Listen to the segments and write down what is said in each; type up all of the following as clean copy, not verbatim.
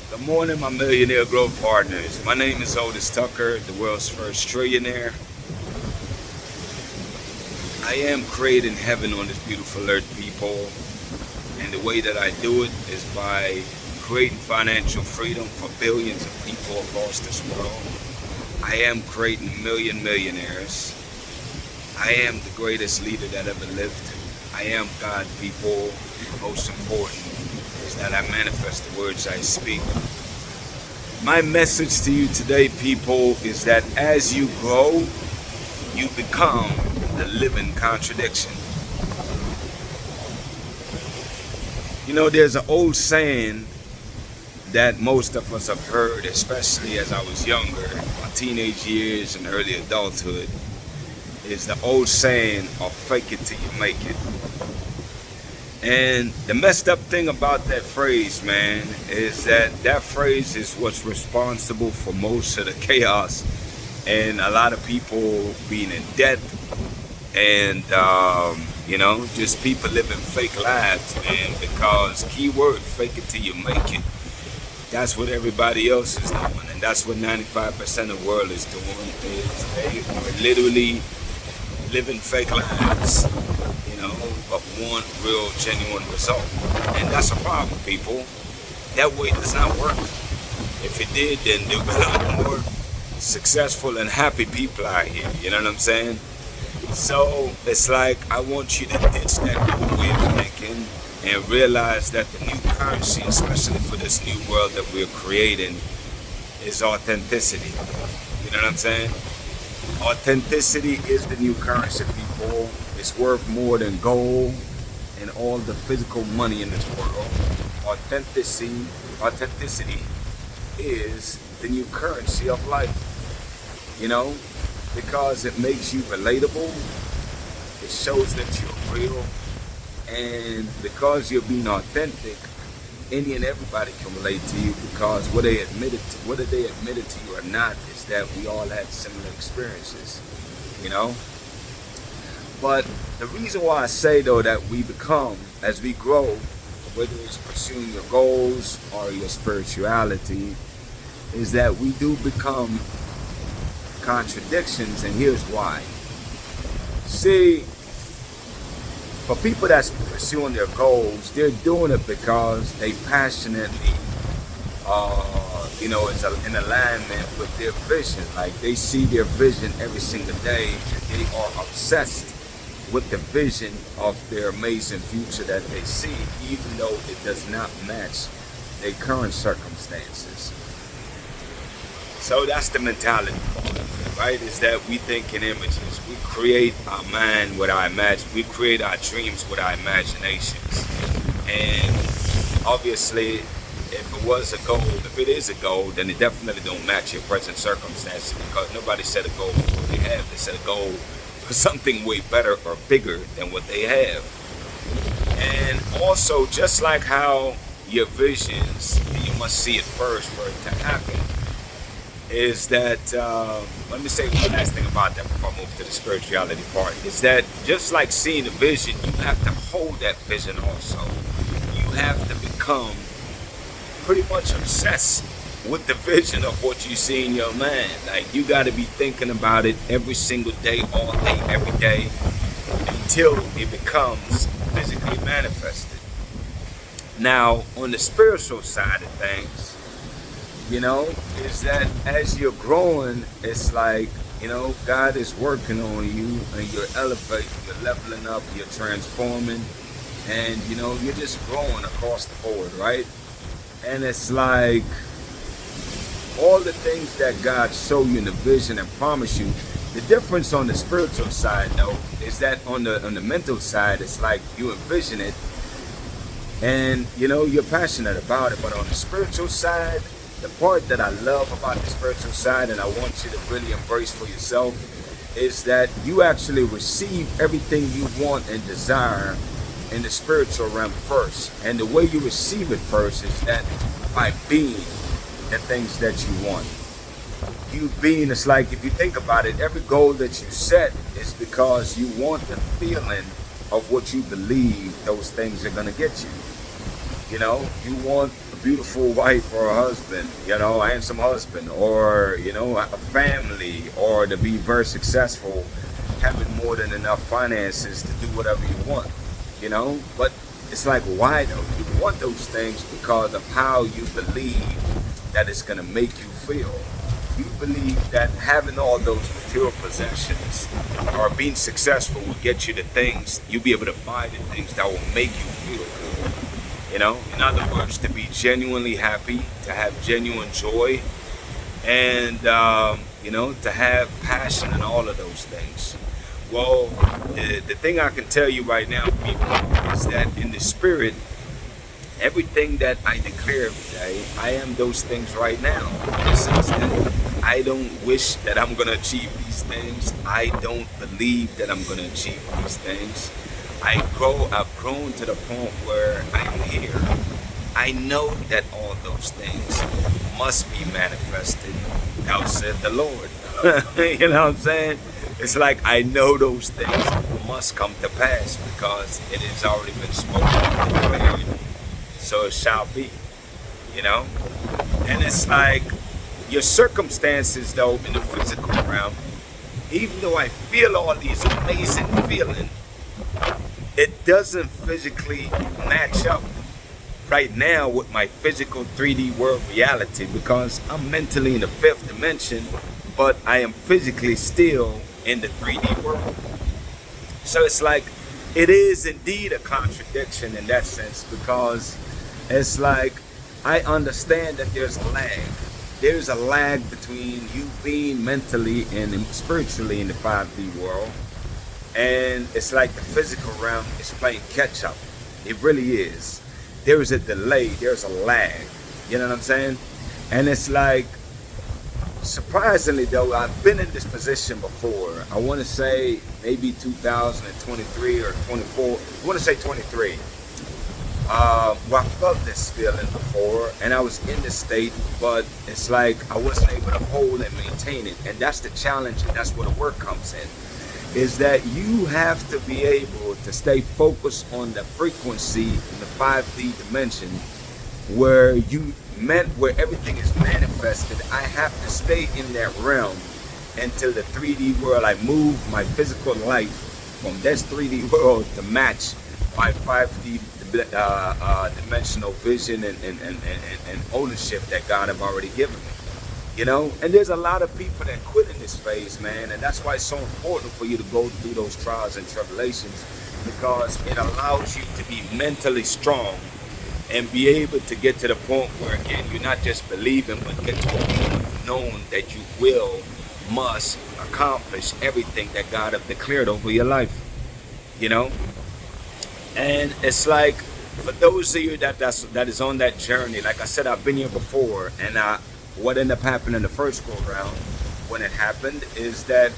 Good morning, my millionaire growth partners. My name is Otis Tucker, the world's first trillionaire. I am creating heaven on this beautiful earth, people. And the way that I do it is by creating financial freedom for billions of people across this world. I am creating millionaires. I am the greatest leader that ever lived. I am God, people. Most important is that I manifest the words I speak. My message to you today, people, is that as you grow, you become the living contradiction. You know, there's an old saying that most of us have heard, especially as I was younger, my teenage years and early adulthood, is the old saying of fake it till you make it. And the messed up thing about that phrase, man, is that phrase is what's responsible for most of the chaos and a lot of people being in debt and, just people living fake lives, man, because keyword, fake it till you make it. That's what everybody else is doing, and that's what 95% of the world is doing, is they are literally living fake lives, but want real, genuine result. And that's a problem, people. That way does not work. If it did, then there would be a lot more successful and happy people out here, you know what I'm saying? So it's like, I want you to ditch that old way of thinking and realize that the new currency, especially for this new world that we're creating, is authenticity. You know what I'm saying? Authenticity is the new currency, people. It's worth more than gold and all the physical money in this world. Authenticity is the new currency of life. Because it makes you relatable. It shows that you're real. And because you're being authentic, any and everybody can relate to you, because whether they admitted to you or not, is that we all had similar experiences, But the reason why I say, though, that we become, as we grow, whether it's pursuing your goals or your spirituality, is that we do become contradictions, and here's why. See, for people that's pursuing their goals, they're doing it because they passionately, it's in alignment with their vision. Like, they see their vision every single day, and they are obsessed with the vision of their amazing future that they see, even though it does not match their current circumstances. So that's the mentality, right? Is that we think in images. We create our mind with our we create our dreams with our imaginations. And obviously, if it is a goal, then it definitely don't match your present circumstances, because nobody set a goal for what they have. They set a goal for something way better or bigger than what they have. And also, just like how your visions, you must see it first for it to happen, is that, let me say one last thing about that before I move to the spirituality part, is that just like seeing a vision, you have to hold that vision also. You have to become pretty much obsessed with the vision of what you see in your mind. Like, you got to be thinking about it every single day, all day, every day, until it becomes physically manifested. Now, on the spiritual side of things, is that as you're growing, it's like, God is working on you, and you're elevating, you're leveling up, you're transforming, and, you're just growing across the board, right? And it's like, all the things that God showed you in the vision and promised you. The difference on the spiritual side, though, is that on the mental side, it's like you envision it, and, you're passionate about it. But on the spiritual side, the part that I love about the spiritual side, and I want you to really embrace for yourself, is that you actually receive everything you want and desire in the spiritual realm first. And the way you receive it first is that by being the things that you want. You being, it's like, if you think about it, every goal that you set is because you want the feeling of what you believe those things are going to get you. You want beautiful wife or a husband, you know, a handsome husband, or, you know, a family, or to be very successful, having more than enough finances to do whatever you want, you know. But it's like, why though? You want those things because of how you believe that it's going to make you feel. You believe that having all those material possessions or being successful will get you the things, you'll be able to buy the things that will make you feel good. You know, in other words, to be genuinely happy, to have genuine joy, and, you know, to have passion and all of those things. Well, the thing I can tell you right now, people, is that in the spirit, everything that I declare every day, I am those things right now. In the sense that I don't wish that I'm going to achieve these things. I don't believe that I'm going to achieve these things. I've grown to the point where I'm here. I know that all those things must be manifested. Thou said the Lord. You know what I'm saying? It's like I know those things must come to pass because it has already been spoken and declared. So it shall be, you know? And it's like your circumstances, though, in the physical realm, even though I feel all these amazing feelings, it doesn't physically match up right now with my physical 3D world reality because I'm mentally in the fifth dimension, but I am physically still in the 3D world. So it's like, it is indeed a contradiction in that sense because it's like, I understand that there's a lag. There's a lag between you being mentally and spiritually in the 5D world. And it's like the physical realm is playing catch up. It really is. There is a delay. There's a lag. You know what I'm saying? And it's like, surprisingly though, I've been in this position before. I want to say maybe 2023 or 24. I want to say 23. Well, I felt this feeling before, and I was in this state, but it's like I wasn't able to hold and maintain it. And that's the challenge, and that's where the work comes in. Is that you have to be able to stay focused on the frequency in the 5D dimension where everything is manifested. I have to stay in that realm until the 3D world. I move my physical life from this 3D world to match my 5D dimensional vision and ownership that God have already given me. You know, and there's a lot of people that quit in this phase, man, and that's why it's so important for you to go through those trials and tribulations, because it allows you to be mentally strong and be able to get to the point where, again, you're not just believing, but get to a point of knowing that you must accomplish everything that God have declared over your life, you know. And it's like, for those of you that is on that journey, like I said, I've been here before, and what ended up happening the first go around when it happened is that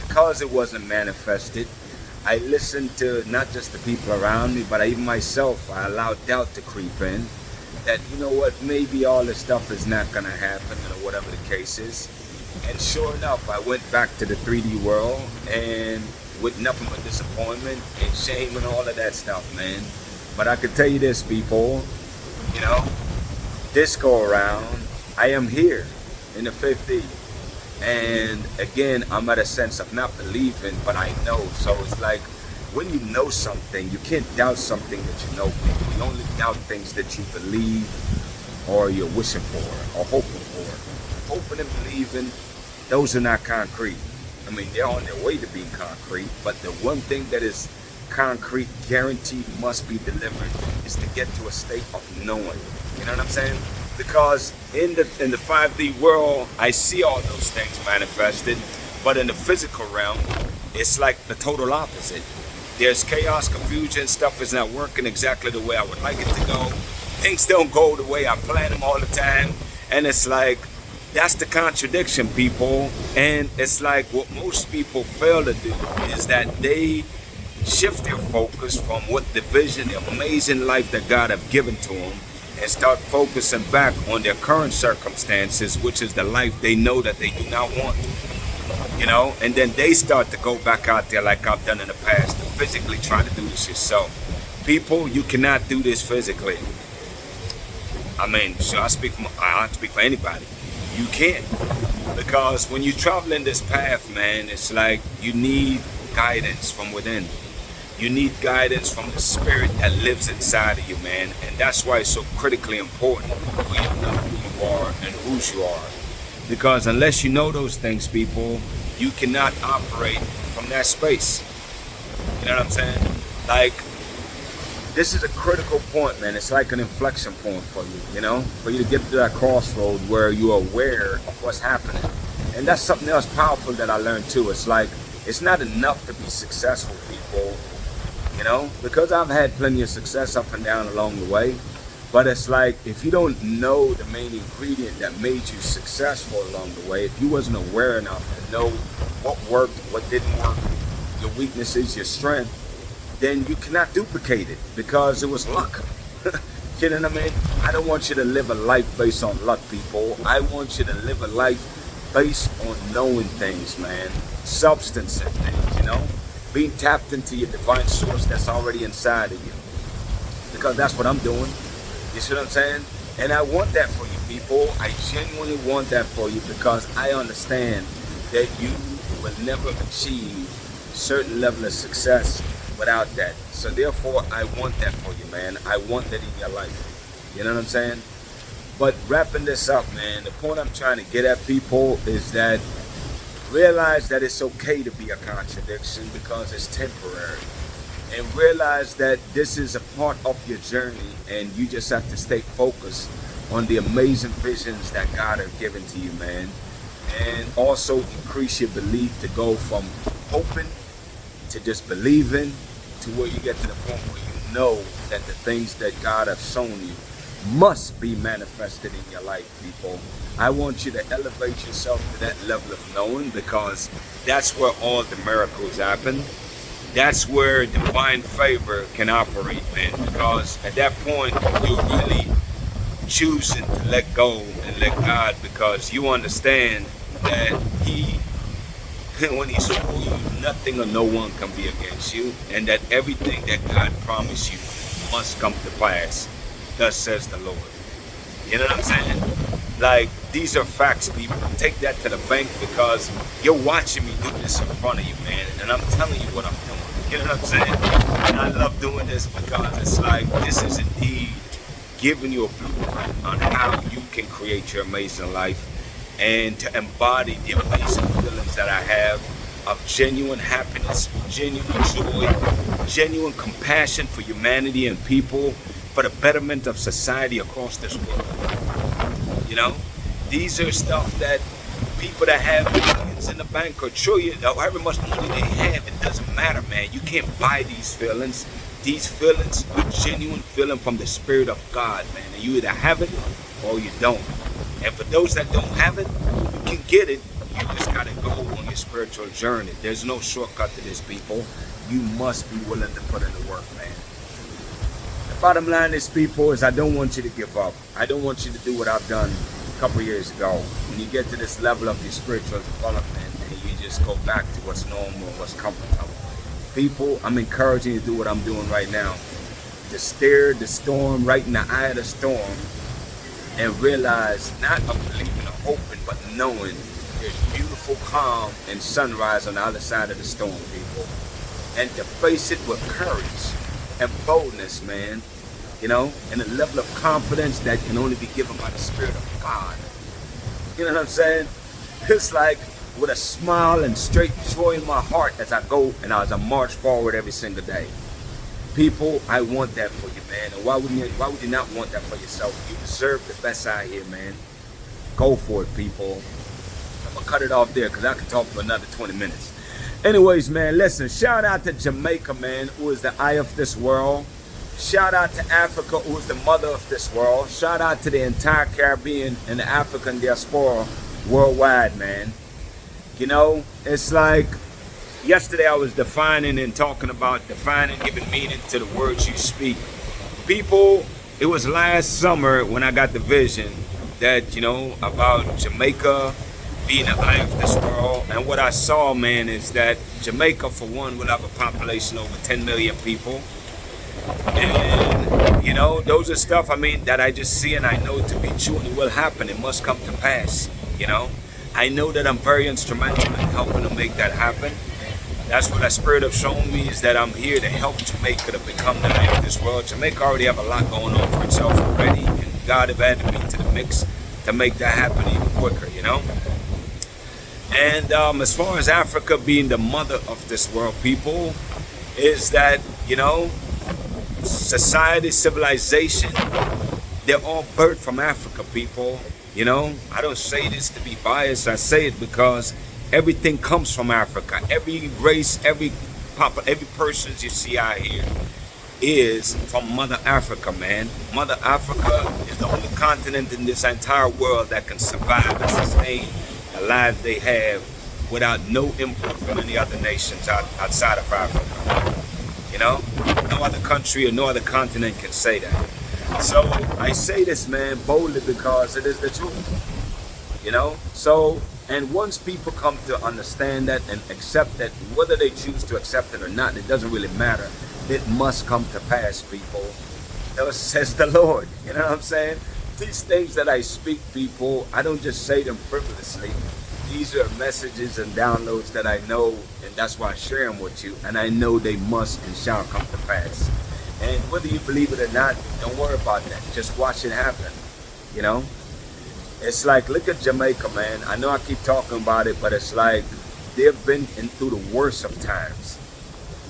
because it wasn't manifested, I listened to not just the people around me, but even myself. I allowed doubt to creep in that, you know what, maybe all this stuff is not going to happen or whatever the case is. And sure enough, I went back to the 3D world and with nothing but disappointment and shame and all of that stuff, man. But I can tell you this, people, you know, this go around, I am here in the 5D, and again, I'm at a sense of not believing, but I know. So it's like, when you know something, you can't doubt something that you know. You only doubt things that you believe or you're wishing for or hoping for. Hoping and believing, those are not concrete. I mean, they're on their way to being concrete, but the one thing that is concrete, guaranteed, must be delivered is to get to a state of knowing. You know what I'm saying? Because in the 5D world, I see all those things manifested, but in the physical realm, it's like the total opposite. There's chaos, confusion, stuff is not working exactly the way I would like it to go. Things don't go the way I plan them all the time, and it's like, that's the contradiction, people. And it's like what most people fail to do is that they shift their focus from what the vision, the amazing life that God have given to them, and start focusing back on their current circumstances, which is the life they know that they do not want. You know, and then they start to go back out there like I've done in the past, to physically try to do this yourself. People, you cannot do this physically. I mean, so I speak for anybody. You can't. Because when you travel in this path, man, it's like you need guidance from within. You need guidance from the spirit that lives inside of you, man. And that's why it's so critically important for you to know who you are and whose you are. Because unless you know those things, people, you cannot operate from that space. You know what I'm saying? Like, this is a critical point, man. It's like an inflection point for you, you know? For you to get to that crossroad where you're aware of what's happening. And that's something else powerful that I learned too. It's like, it's not enough to be successful, people. You know, because I've had plenty of success up and down along the way, but it's like if you don't know the main ingredient that made you successful along the way, if you wasn't aware enough to know what worked, what didn't work, your weaknesses, your strength, then you cannot duplicate it because it was luck. You know what I mean? I don't want you to live a life based on luck, people. I want you to live a life based on knowing things, man. Substance and things, you know? Being tapped into your divine source that's already inside of you. Because that's what I'm doing. You see what I'm saying? And I want that for you, people. I genuinely want that for you because I understand that you will never achieve certain level of success without that. So therefore, I want that for you, man. I want that in your life. You know what I'm saying? But wrapping this up, man, the point I'm trying to get at, people, is that realize that it's okay to be a contradiction because it's temporary. And realize that this is a part of your journey and you just have to stay focused on the amazing visions that God has given to you, man. And also increase your belief to go from hoping to just believing to where you get to the point where you know that the things that God has shown you must be manifested in your life, people. I want you to elevate yourself to that level of knowing because that's where all the miracles happen. That's where divine favor can operate, man. Because at that point, you're really choosing to let go and let God because you understand that when He's for you, nothing or no one can be against you. And that everything that God promised you must come to pass. Thus says the Lord. You know what I'm saying? Like, these are facts, people. Take that to the bank because you're watching me do this in front of you, man. And I'm telling you what I'm doing. You know what I'm saying? And I love doing this because it's like, this is indeed giving you a blueprint on how you can create your amazing life and to embody the amazing feelings that I have of genuine happiness, genuine joy, genuine compassion for humanity and people, for the betterment of society across this world. You know, these are stuff that people that have millions in the bank or trillions or however much money they have, it doesn't matter, man. You can't buy these feelings. These feelings are genuine feeling from the Spirit of God, man. And you either have it or you don't. And for those that don't have it, you can get it. You just gotta go on your spiritual journey. There's no shortcut to this, people. You must be willing to put in the work, man. Bottom line is, people, is I don't want you to give up. I don't want you to do what I've done a couple years ago. When you get to this level of your spiritual development and you just go back to what's normal, what's comfortable. People, I'm encouraging you to do what I'm doing right now. To stare the storm right in the eye of the storm and realize not of believing or hoping, but knowing there's beautiful calm and sunrise on the other side of the storm, people. And to face it with courage and boldness, man, you know, and a level of confidence that can only be given by the Spirit of God. You know what I'm saying? It's like with a smile and straight joy in my heart as I go and as I march forward every single day. People, I want that for you, man. And why would you not want that for yourself? You deserve the best out here, man. Go for it, people. I'm gonna cut it off there because I could talk for another 20 minutes. Anyways, man, listen, shout out to Jamaica, man, who is the eye of this world. Shout out to Africa, who is the mother of this world. Shout out to the entire Caribbean and the African diaspora worldwide, man. You know, it's like yesterday I was defining and talking about giving meaning to the words you speak. People, it was last summer when I got the vision that, you know, about Jamaica being the eye of this world. And what I saw, man, is that Jamaica, for one, will have a population over 10 million people. And You know, those are stuff, I mean, that I just see and I know to be true, and it will happen. It must come to pass, you know. I know that I'm very instrumental in helping to make that happen. That's what that spirit have shown me, is that I'm here to help Jamaica to become the light of this world. Jamaica already have a lot going on for itself already, and God have added me to the mix to make that happen even quicker, you know. And as far as Africa being the mother of this world, people, is that, you know, society, civilization, they're all birthed from Africa, people. You know, I don't say this to be biased. I say it because everything comes from Africa. Every race, every person you see out here is from Mother Africa, man. Mother Africa is the only continent in this entire world that can survive and sustain the lives they have without no input from any other nations outside of Africa. You know, no other country or no other continent can say that. So I say this, man, boldly because it is the truth. You know, so, and once people come to understand that and accept that, whether they choose to accept it or not, it doesn't really matter. It must come to pass, people. Thus says the Lord. You know what I'm saying? These things that I speak, people, I don't just say them frivolously. These are messages and downloads that I know, and that's why I share them with you. And I know they must and shall come to pass. And whether you believe it or not, don't worry about that. Just watch it happen. You know? It's like, look at Jamaica, man. I know I keep talking about it, but it's like they've been through the worst of times.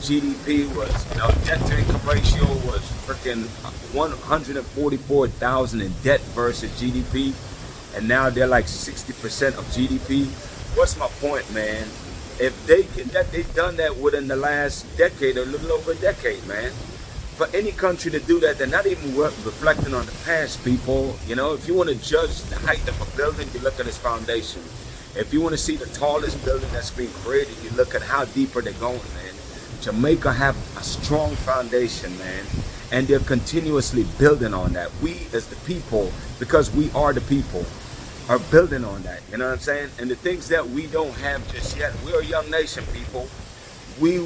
GDP was, you know, debt to income ratio was freaking 144,000 in debt versus GDP. And now they're like 60% of GDP. What's my point, man? If they've done that within the last decade or a little over a decade, man. For any country to do that, they're not even reflecting on the past, people. You know, if you want to judge the height of a building, you look at its foundation. If you want to see the tallest building that's been created, you look at how deeper they're going, man. Jamaica have a strong foundation, man. And they're continuously building on that. We as the people, because we are the people, are building on that. You know what I'm saying? And the things that we don't have just yet, we're a young nation, people. We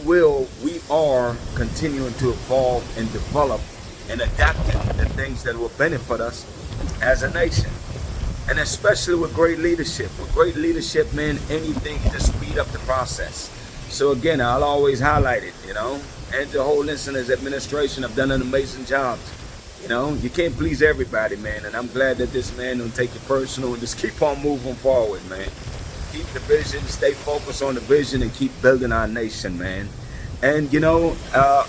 are continuing to evolve and develop and adapt to the things that will benefit us as a nation. And especially with great leadership. With great leadership, man, anything to speed up the process. So again, I'll always highlight it, you know. And the whole listeners administration have done an amazing job. You know, you can't please everybody, man. And I'm glad that this man don't take it personal and just keep on moving forward, man. Keep the vision, stay focused on the vision, and keep building our nation, man. And you know,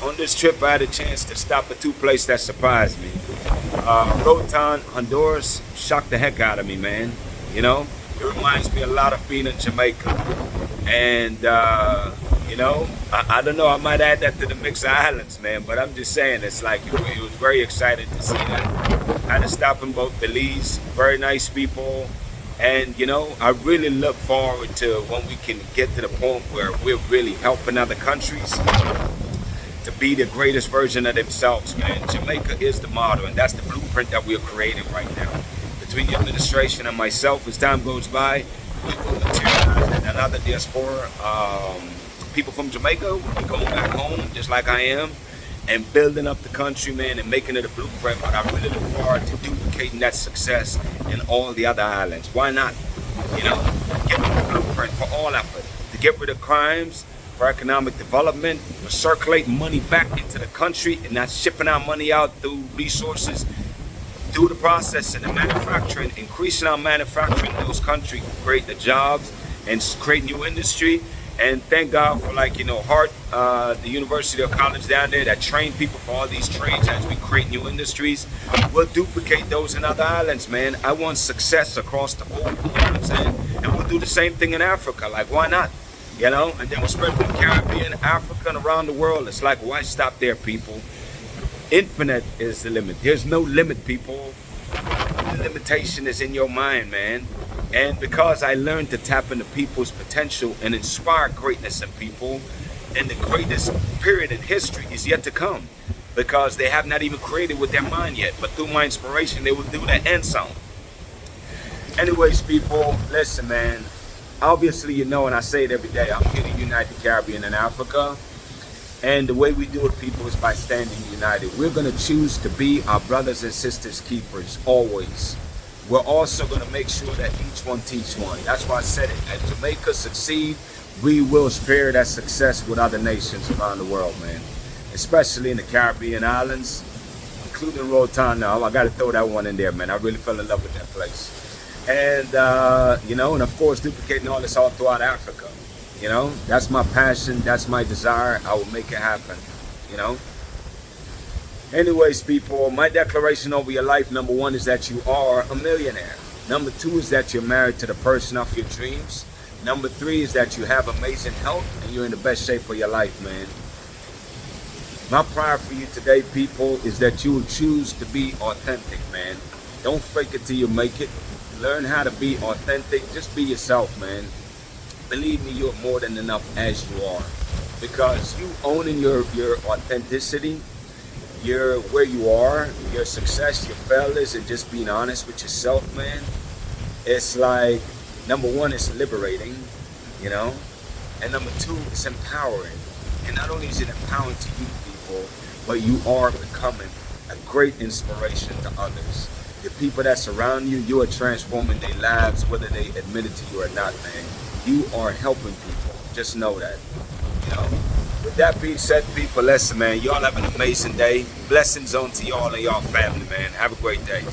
on this trip, I had a chance to stop at two places that surprised me. Roatan, Honduras, shocked the heck out of me, man. You know, it reminds me a lot of being in Jamaica. And you know, I don't know, I might add that to the mix of islands, man. But I'm just saying, it's like, it was very excited to see that. I had to stop in both Belize, very nice people. And, you know, I really look forward to when we can get to the point where we're really helping other countries to be the greatest version of themselves, man. Jamaica is the model, and that's the blueprint that we're creating right now. Between the administration and myself, as time goes by, we will materialize in another diaspora. People from Jamaica will be going back home, just like I am, and building up the country, man, and making it a blueprint. But I really look forward to duplicating that success in all the other islands. Why not? You know, give them a blueprint for all effort, to get rid of crimes, for economic development, for circulating money back into the country and not shipping our money out through resources, through the processing and manufacturing, increasing our manufacturing in those countries, create the jobs and create new industry. And thank God for, like, you know, Hart, the university or college down there that train people for all these trades as we create new industries. We'll duplicate those in other islands, man. I want success across the board, you know what I'm saying? And we'll do the same thing in Africa. Like, why not? You know? And then we'll spread from the Caribbean, Africa, and around the world. It's like, why stop there, people? Infinite is the limit. There's no limit, people. The limitation is in your mind, man. And because I learned to tap into people's potential and inspire greatness in people, and the greatest period in history is yet to come, because they have not even created with their mind yet. But through my inspiration, they will do that and some. Anyways, people, listen, man. Obviously, you know, and I say it every day, I'm here to unite the Caribbean and Africa. And the way we do it, people, is by standing united. We're going to choose to be our brothers and sisters keepers, always. We're also going to make sure that each one teach one. That's why I said it. As Jamaica succeed, we will share that success with other nations around the world, man. Especially in the Caribbean islands, including Rotana. I got to throw that one in there, man. I really fell in love with that place. And, you know, and of course, duplicating all this all throughout Africa. You know, that's my passion. That's my desire. I will make it happen, you know. Anyways, people, my declaration over your life, number one, is that you are a millionaire. Number two is that you're married to the person of your dreams. Number three is that you have amazing health and you're in the best shape of your life, man. My prayer for you today, people, is that you will choose to be authentic, man. Don't fake it till you make it. Learn how to be authentic. Just be yourself, man. Believe me, you're more than enough as you are. Because you owning your authenticity, your where you are, your success, your failures, and just being honest with yourself, man. It's like, number one, it's liberating, you know. And number two, it's empowering. And not only is it empowering to you people, but you are becoming a great inspiration to others. The people that surround you, you are transforming their lives, whether they admit it to you or not, man. You are helping people. Just know that. You know. With that being said, people, listen, man. Y'all have an amazing day. Blessings on to y'all and y'all family, man. Have a great day.